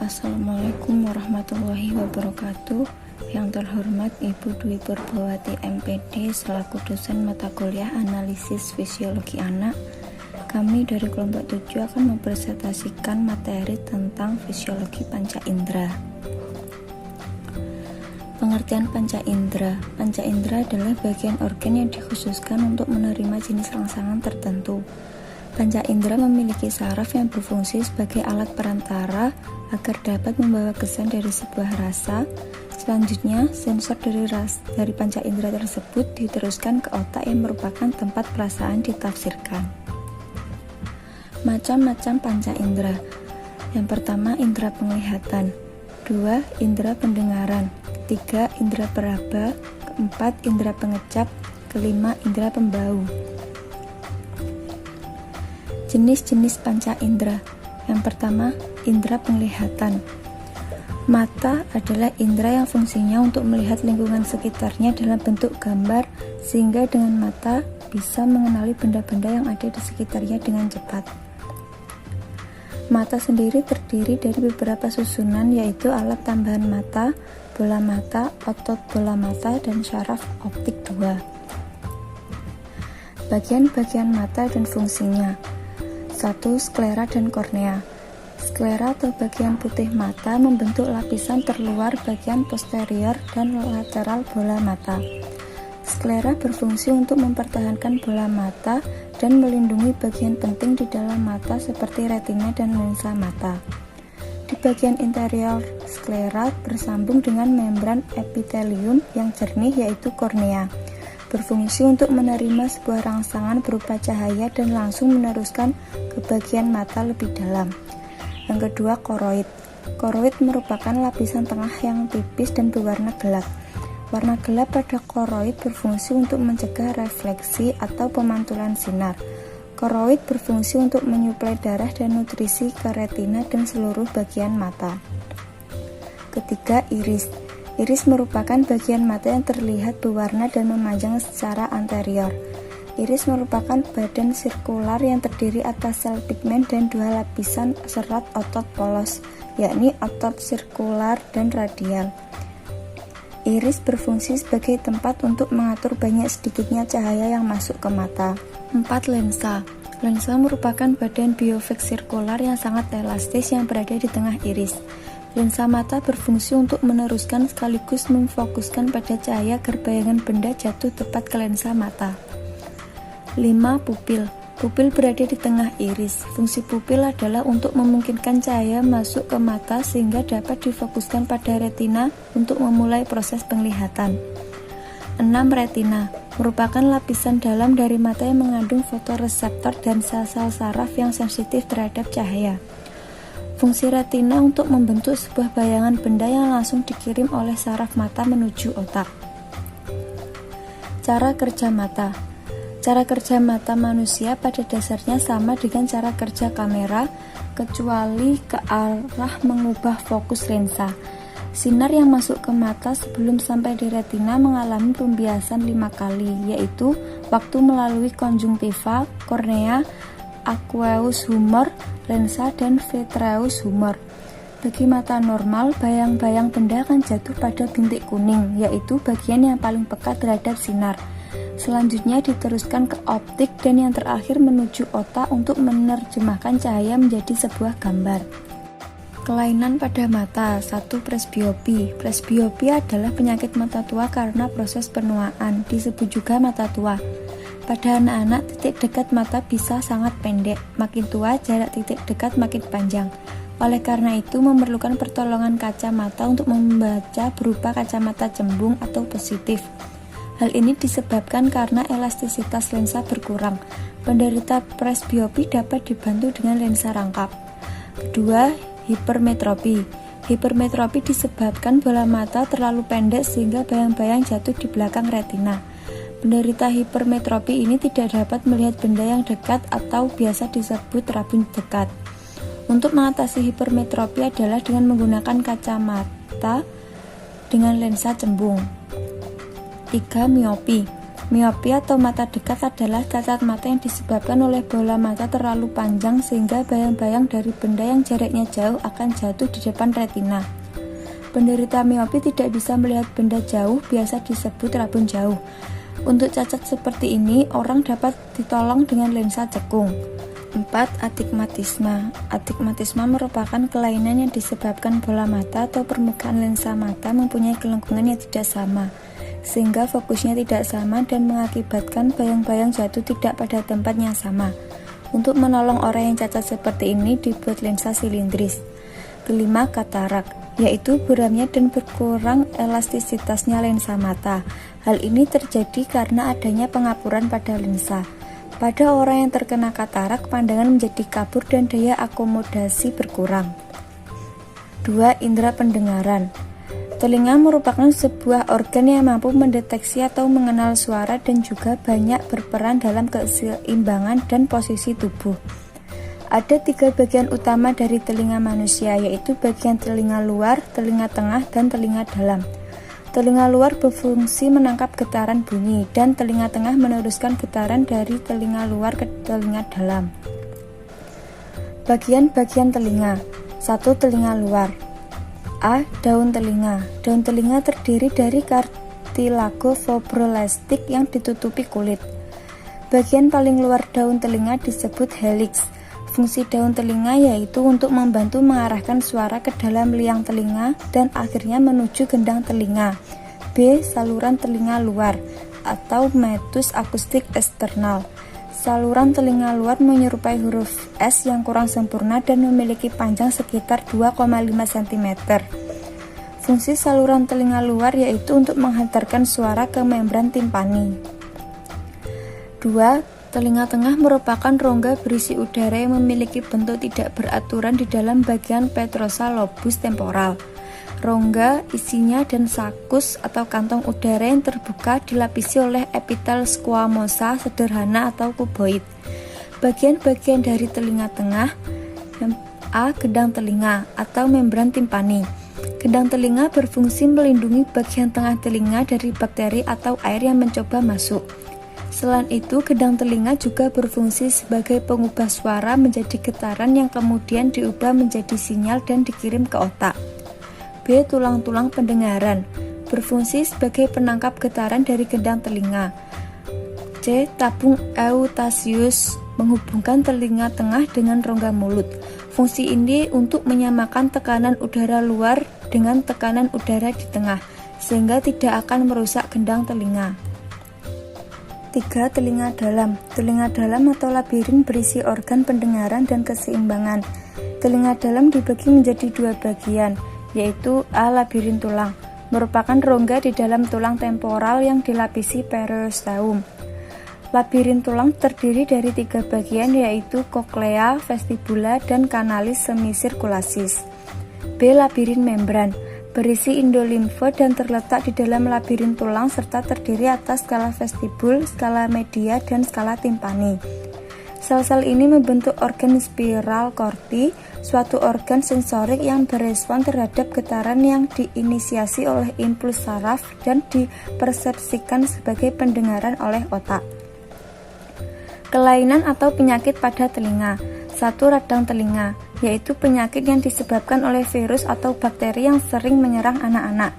Assalamualaikum warahmatullahi wabarakatuh. Yang terhormat Ibu Dwi Purbawati MPD selaku dosen mata kuliah analisis fisiologi anak. Kami dari kelompok 7 akan mempresentasikan materi tentang fisiologi panca indera. Pengertian panca indera. Panca indera adalah bagian organ yang dikhususkan untuk menerima jenis rangsangan tertentu. Panca indera memiliki saraf yang berfungsi sebagai alat perantara agar dapat membawa kesan dari sebuah rasa. Selanjutnya, sensor dari panca indera tersebut diteruskan ke otak yang merupakan tempat perasaan ditafsirkan. Macam-macam panca indera. Yang pertama, indera penglihatan. 2. Indera pendengaran. 3. Indera peraba. 4. Indera pengecap. 5. Indera pembau. Jenis-jenis panca indera. Yang pertama, indera penglihatan. Mata adalah indera yang fungsinya untuk melihat lingkungan sekitarnya dalam bentuk gambar, sehingga dengan mata bisa mengenali benda-benda yang ada di sekitarnya dengan cepat. Mata sendiri terdiri dari beberapa susunan, yaitu alat tambahan mata, bola mata, otot bola mata, dan syaraf optik 2. Bagian-bagian mata dan fungsinya. 1. Sklera dan kornea. Sklera atau bagian putih mata membentuk lapisan terluar bagian posterior dan lateral bola mata. Sklera berfungsi untuk mempertahankan bola mata dan melindungi bagian penting di dalam mata seperti retina dan lensa mata. Di bagian interior sklera bersambung dengan membran epitelium yang jernih, yaitu kornea. Berfungsi untuk menerima sebuah rangsangan berupa cahaya dan langsung meneruskan ke bagian mata lebih dalam. Yang kedua, koroid. Koroid merupakan lapisan tengah yang tipis dan berwarna gelap. Warna gelap pada koroid berfungsi untuk mencegah refleksi atau pemantulan sinar. Koroid berfungsi untuk menyuplai darah dan nutrisi ke retina dan seluruh bagian mata. Ketiga, iris. Iris merupakan bagian mata yang terlihat berwarna dan memanjang secara anterior. Iris merupakan badan sirkular yang terdiri atas sel pigmen dan 2 lapisan serat otot polos, yakni otot sirkular dan radial. Iris berfungsi sebagai tempat untuk mengatur banyak sedikitnya cahaya yang masuk ke mata. 4. Lensa. Lensa merupakan badan biofik sirkular yang sangat elastis yang berada di tengah iris. Lensa mata berfungsi untuk meneruskan sekaligus memfokuskan pada cahaya agar bayangan benda jatuh tepat ke lensa mata. 5. Pupil. Pupil berada di tengah iris. Fungsi pupil adalah untuk memungkinkan cahaya masuk ke mata sehingga dapat difokuskan pada retina untuk memulai proses penglihatan. 6. Retina. Merupakan lapisan dalam dari mata yang mengandung fotoreseptor dan sel-sel saraf yang sensitif terhadap cahaya. Fungsi retina untuk membentuk sebuah bayangan benda yang langsung dikirim oleh saraf mata menuju otak. Cara kerja mata. Cara kerja mata manusia pada dasarnya sama dengan cara kerja kamera, kecuali ke arah mengubah fokus lensa. Sinar yang masuk ke mata sebelum sampai di retina mengalami pembiasan 5 kali, yaitu waktu melalui konjungtiva, kornea, aqueous humor, lensa, dan vitreous humor. Bagi mata normal, bayang-bayang benda akan jatuh pada bintik kuning, yaitu bagian yang paling peka terhadap sinar. Selanjutnya diteruskan ke optik dan yang terakhir menuju otak untuk menerjemahkan cahaya menjadi sebuah gambar. Kelainan pada mata. 1. Presbiopi. Presbiopi adalah penyakit mata tua karena proses penuaan, disebut juga mata tua. Pada anak-anak, titik dekat mata bisa sangat pendek. Makin tua, jarak titik dekat makin panjang. Oleh karena itu, memerlukan pertolongan kacamata untuk membaca berupa kacamata cembung atau positif. Hal ini disebabkan karena elastisitas lensa berkurang. Penderita presbiopi dapat dibantu dengan lensa rangkap. Kedua, hipermetropi. Hipermetropi disebabkan bola mata terlalu pendek sehingga bayang-bayang jatuh di belakang retina. Penderita hipermetropi ini tidak dapat melihat benda yang dekat atau biasa disebut rabun dekat. Untuk mengatasi hipermetropi adalah dengan menggunakan kacamata dengan lensa cembung. 3. Miopi. Miopi atau mata dekat adalah cacat mata yang disebabkan oleh bola mata terlalu panjang sehingga bayang-bayang dari benda yang jaraknya jauh akan jatuh di depan retina. Penderita miopi tidak bisa melihat benda jauh, biasa disebut rabun jauh. Untuk cacat seperti ini, orang dapat ditolong dengan lensa cekung. 4. Astigmatisme. Astigmatisme merupakan kelainan yang disebabkan bola mata atau permukaan lensa mata mempunyai kelengkungan yang tidak sama, sehingga fokusnya tidak sama dan mengakibatkan bayang-bayang jatuh tidak pada tempat yang sama. Untuk menolong orang yang cacat seperti ini dibuat lensa silindris. 5. Katarak, yaitu buramnya dan berkurang elastisitasnya lensa mata. Hal ini terjadi karena adanya pengapuran pada lensa. Pada orang yang terkena katarak, pandangan menjadi kabur dan daya akomodasi berkurang. 2. Indera pendengaran. Telinga merupakan sebuah organ yang mampu mendeteksi atau mengenal suara dan juga banyak berperan dalam keseimbangan dan posisi tubuh. Ada 3 bagian utama dari telinga manusia, yaitu bagian telinga luar, telinga tengah, dan telinga dalam. Telinga luar berfungsi menangkap getaran bunyi, dan telinga tengah meneruskan getaran dari telinga luar ke telinga dalam. Bagian-bagian telinga. 1. Telinga luar. A. Daun telinga. Daun telinga terdiri dari kartilago fibroelastik yang ditutupi kulit. Bagian paling luar daun telinga disebut helix. Fungsi daun telinga yaitu untuk membantu mengarahkan suara ke dalam liang telinga dan akhirnya menuju gendang telinga. B. Saluran telinga luar atau meatus akustik eksternal. Saluran telinga luar menyerupai huruf S yang kurang sempurna dan memiliki panjang sekitar 2,5 cm. Fungsi saluran telinga luar yaitu untuk menghantarkan suara ke membran timpani. 2. Telinga tengah merupakan rongga berisi udara yang memiliki bentuk tidak beraturan di dalam bagian petrosal lobus temporal. Rongga, isinya dan sakus atau kantong udara yang terbuka dilapisi oleh epitel squamosa sederhana atau kuboid. Bagian-bagian dari telinga tengah. A. Gendang telinga atau membran timpani. Gendang telinga berfungsi melindungi bagian tengah telinga dari bakteri atau air yang mencoba masuk. Selain itu, gendang telinga juga berfungsi sebagai pengubah suara menjadi getaran yang kemudian diubah menjadi sinyal dan dikirim ke otak. B. Tulang-tulang pendengaran berfungsi sebagai penangkap getaran dari gendang telinga. C. Tabung Eutasius menghubungkan telinga tengah dengan rongga mulut. Fungsi ini untuk menyamakan tekanan udara luar dengan tekanan udara di tengah, sehingga tidak akan merusak gendang telinga. 3. Telinga dalam. Telinga dalam atau labirin berisi organ pendengaran dan keseimbangan. Telinga dalam dibagi menjadi 2 bagian, yaitu A. Labirin tulang, merupakan rongga di dalam tulang temporal yang dilapisi periosteum. Labirin tulang terdiri dari 3 bagian, yaitu koklea, vestibula, dan kanalis semisirkulasis. B. Labirin membran, berisi endolimfe dan terletak di dalam labirin tulang serta terdiri atas skala vestibul, skala media, dan skala timpani. Sel-sel ini membentuk organ spiral corti, suatu organ sensorik yang berespon terhadap getaran yang diinisiasi oleh impuls saraf dan dipersepsikan sebagai pendengaran oleh otak. Kelainan atau penyakit pada telinga. 1. Radang telinga, yaitu penyakit yang disebabkan oleh virus atau bakteri yang sering menyerang anak-anak.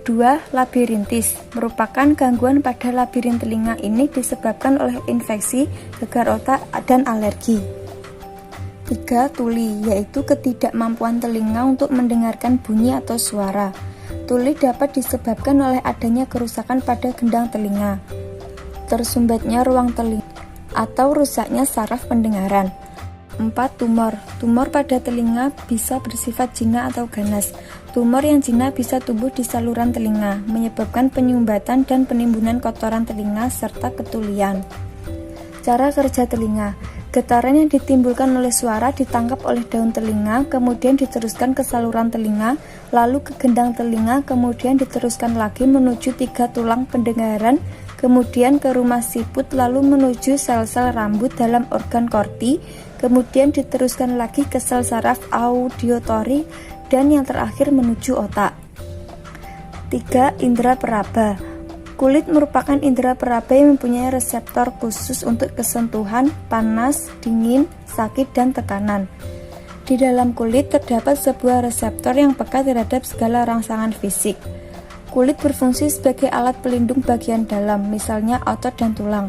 2. Labirintis, merupakan gangguan pada labirin telinga. Ini disebabkan oleh infeksi, gegar otak, dan alergi. 3. Tuli, yaitu ketidakmampuan telinga untuk mendengarkan bunyi atau suara. Tuli dapat disebabkan oleh adanya kerusakan pada gendang telinga, tersumbatnya ruang telinga, atau rusaknya saraf pendengaran. 4. Tumor. Tumor pada telinga bisa bersifat jinak atau ganas. Tumor yang jinak bisa tumbuh di saluran telinga, menyebabkan penyumbatan dan penimbunan kotoran telinga serta ketulian. Cara kerja telinga. Getaran yang ditimbulkan oleh suara ditangkap oleh daun telinga, kemudian diteruskan ke saluran telinga, lalu ke gendang telinga, kemudian diteruskan lagi menuju 3 tulang pendengaran, kemudian ke rumah siput, lalu menuju sel-sel rambut dalam organ korti, kemudian diteruskan lagi ke sel saraf auditory, dan yang terakhir menuju otak. 3. Indera peraba. Kulit merupakan indera peraba yang mempunyai reseptor khusus untuk kesentuhan, panas, dingin, sakit, dan tekanan. Di dalam kulit terdapat sebuah reseptor yang peka terhadap segala rangsangan fisik. Kulit berfungsi sebagai alat pelindung bagian dalam, misalnya otot dan tulang.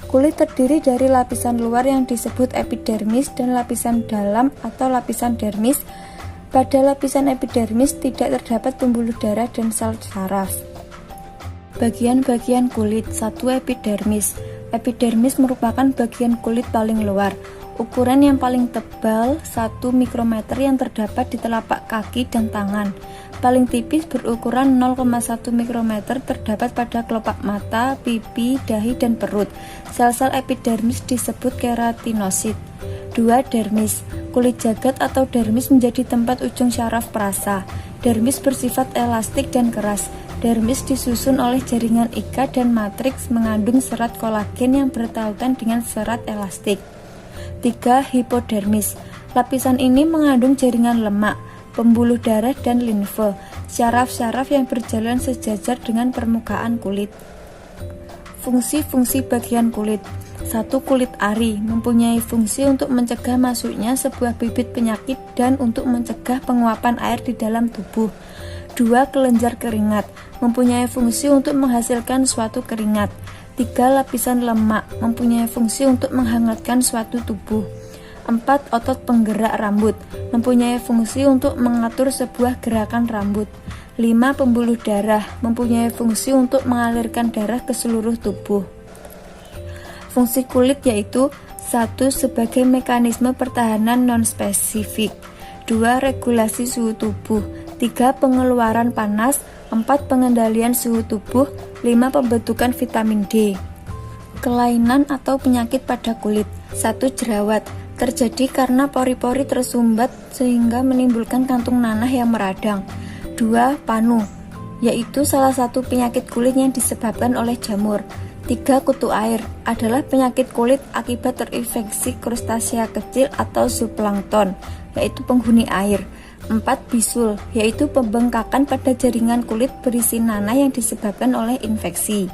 Kulit terdiri dari lapisan luar yang disebut epidermis dan lapisan dalam atau lapisan dermis. Pada lapisan epidermis tidak terdapat pembuluh darah dan sel saraf. Bagian-bagian kulit. 1. Epidermis. Epidermis merupakan bagian kulit paling luar. Ukuran yang paling tebal 1 mikrometer yang terdapat di telapak kaki dan tangan. Paling tipis berukuran 0,1 mikrometer terdapat pada kelopak mata, pipi, dahi, dan perut. Sel-sel epidermis disebut keratinosit. 2. Dermis. Kulit jagat atau dermis menjadi tempat ujung syaraf perasa. Dermis bersifat elastik dan keras. Dermis disusun oleh jaringan ikat dan matriks mengandung serat kolagen yang bertautan dengan serat elastik. 3. Hipodermis. Lapisan ini mengandung jaringan lemak, pembuluh darah, dan limfe, syaraf-syaraf yang berjalan sejajar dengan permukaan kulit. Fungsi-fungsi bagian kulit. 1. Kulit ari mempunyai fungsi untuk mencegah masuknya sebuah bibit penyakit dan untuk mencegah penguapan air di dalam tubuh. 2. Kelenjar keringat mempunyai fungsi untuk menghasilkan suatu keringat. 3. Lapisan lemak mempunyai fungsi untuk menghangatkan suatu tubuh. 4. Otot penggerak rambut mempunyai fungsi untuk mengatur sebuah gerakan rambut. 5. Pembuluh darah mempunyai fungsi untuk mengalirkan darah ke seluruh tubuh. Fungsi kulit yaitu 1. Sebagai mekanisme pertahanan non-spesifik. 2. Regulasi suhu tubuh. 3. Pengeluaran panas. 4. Pengendalian suhu tubuh. 5. Pembentukan vitamin D. Kelainan atau penyakit pada kulit. 1. Jerawat terjadi karena pori-pori tersumbat sehingga menimbulkan kantung nanah yang meradang. 2. Panu, yaitu salah satu penyakit kulit yang disebabkan oleh jamur. 3. Kutu air adalah penyakit kulit akibat terinfeksi krustasea kecil atau zooplankton, yaitu penghuni air. 4. Bisul, yaitu pembengkakan pada jaringan kulit berisi nanah yang disebabkan oleh infeksi.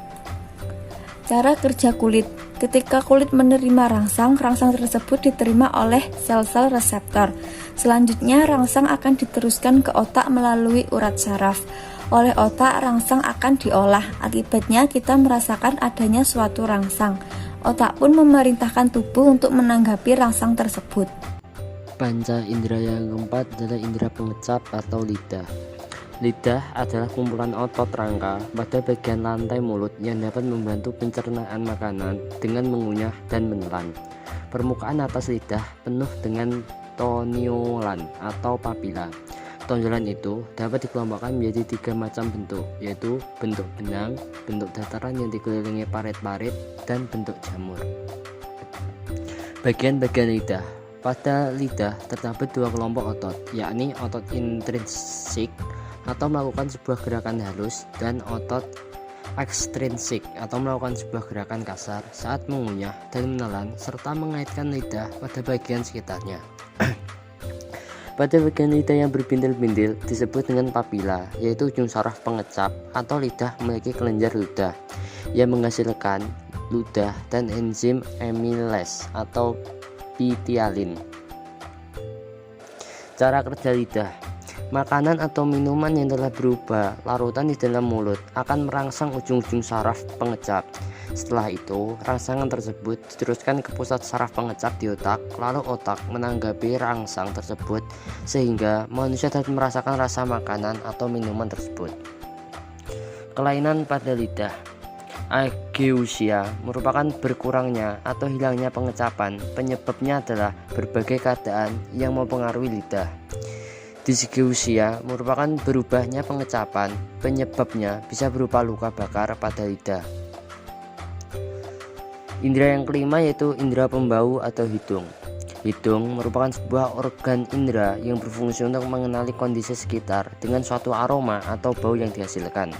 Cara kerja kulit. Ketika kulit menerima rangsang tersebut diterima oleh sel-sel reseptor. Selanjutnya, rangsang akan diteruskan ke otak melalui urat saraf. Oleh otak, rangsang akan diolah. Akibatnya, kita merasakan adanya suatu rangsang. Otak pun memerintahkan tubuh untuk menanggapi rangsang tersebut. Panca indera yang keempat adalah indera pengecap atau lidah. Lidah adalah kumpulan otot rangka pada bagian lantai mulut yang dapat membantu pencernaan makanan dengan mengunyah dan menelan. Permukaan atas lidah penuh dengan toniolan atau papila. Tonjolan itu dapat dikelompokkan menjadi 3 macam bentuk, yaitu bentuk benang, bentuk dataran yang dikelilingi parit-parit, dan bentuk jamur. Bagian-bagian lidah. Pada lidah terdapat 2 kelompok otot, yakni otot intrinsik atau melakukan sebuah gerakan halus dan otot ekstrinsik atau melakukan sebuah gerakan kasar saat mengunyah dan menelan serta mengaitkan lidah pada bagian sekitarnya. Pada bagian lidah yang berbintil-bintil disebut dengan papila, yaitu ujung saraf pengecap atau lidah memiliki kelenjar ludah yang menghasilkan ludah dan enzim amylase atau pitialin. Cara kerja lidah. Makanan atau minuman yang telah berubah larutan di dalam mulut akan merangsang ujung-ujung saraf pengecap. Setelah itu, rangsangan tersebut diteruskan ke pusat saraf pengecap di otak, lalu otak menanggapi rangsang tersebut sehingga manusia dapat merasakan rasa makanan atau minuman tersebut. Kelainan pada lidah. Ageusia merupakan berkurangnya atau hilangnya pengecapan. Penyebabnya adalah berbagai keadaan yang mempengaruhi lidah. Dysgeusia merupakan berubahnya pengecapan. Penyebabnya bisa berupa luka bakar pada lidah. Indera yang kelima yaitu indera pembau atau hidung. Hidung merupakan sebuah organ indera yang berfungsi untuk mengenali kondisi sekitar dengan suatu aroma atau bau yang dihasilkan.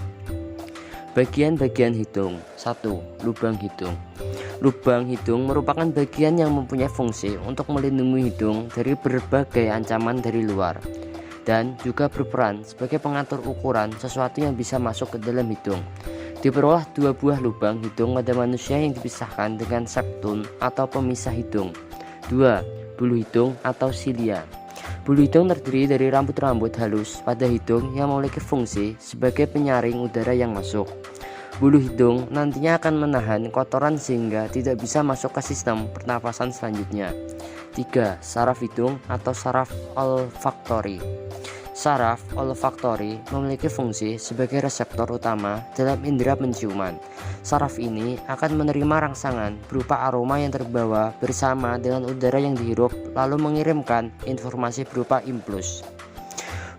Bagian-bagian hidung. 1. Lubang hidung. Lubang hidung merupakan bagian yang mempunyai fungsi untuk melindungi hidung dari berbagai ancaman dari luar dan juga berperan sebagai pengatur ukuran sesuatu yang bisa masuk ke dalam hidung. Diperoleh 2 buah lubang hidung pada manusia yang dipisahkan dengan septum atau pemisah hidung. 2. Bulu hidung atau silia. Bulu hidung terdiri dari rambut-rambut halus pada hidung yang memiliki fungsi sebagai penyaring udara yang masuk. Bulu hidung nantinya akan menahan kotoran sehingga tidak bisa masuk ke sistem pernapasan selanjutnya. 3. Saraf hidung atau saraf olfaktori. Saraf olfaktori memiliki fungsi sebagai reseptor utama dalam indera penciuman. Saraf ini akan menerima rangsangan berupa aroma yang terbawa bersama dengan udara yang dihirup lalu mengirimkan informasi berupa impuls.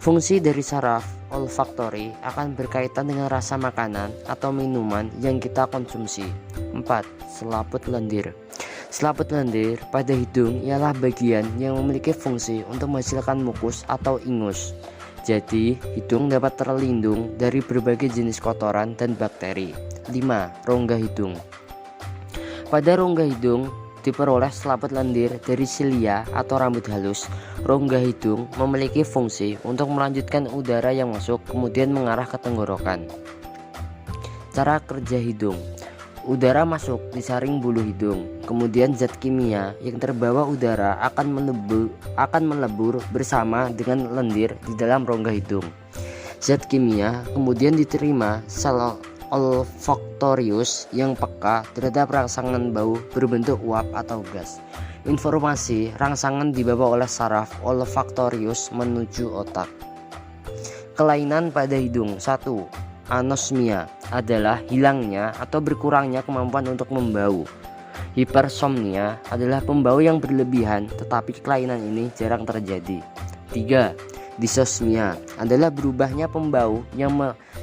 Fungsi dari saraf olfaktori akan berkaitan dengan rasa makanan atau minuman yang kita konsumsi. 4. Selaput lendir. Selaput lendir pada hidung ialah bagian yang memiliki fungsi untuk menghasilkan mukus atau ingus. Jadi, hidung dapat terlindung dari berbagai jenis kotoran dan bakteri. 5. Rongga hidung. Pada rongga hidung diperoleh selaput lendir dari silia atau rambut halus. Rongga hidung memiliki fungsi untuk melanjutkan udara yang masuk kemudian mengarah ke tenggorokan. Cara kerja hidung. Udara masuk disaring bulu hidung, kemudian zat kimia yang terbawa udara akan melebur bersama dengan lendir di dalam rongga hidung. Zat kimia kemudian diterima sel olfaktorius yang peka terhadap rangsangan bau berbentuk uap atau gas. Informasi rangsangan dibawa oleh saraf olfaktorius menuju otak. Kelainan pada hidung. 1. Anosmia adalah hilangnya atau berkurangnya kemampuan untuk membau. Hipersomnia adalah pembau yang berlebihan, tetapi kelainan ini jarang terjadi. 3. Dysosmia adalah berubahnya pembau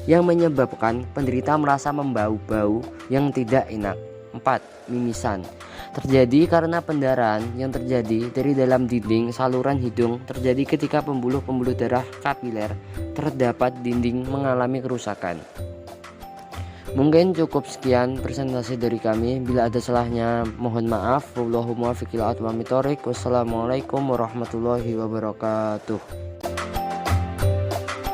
yang menyebabkan penderita merasa membau-bau yang tidak enak. 4. Mimisan terjadi karena pendarahan yang terjadi dari dalam dinding saluran hidung terjadi ketika pembuluh-pembuluh darah kapiler terdapat dinding mengalami kerusakan. Mungkin cukup sekian presentasi dari kami. Bila ada salahnya mohon maaf. Wallahumma fiqil atwa mitorik. Wassalamualaikum warahmatullahi wabarakatuh.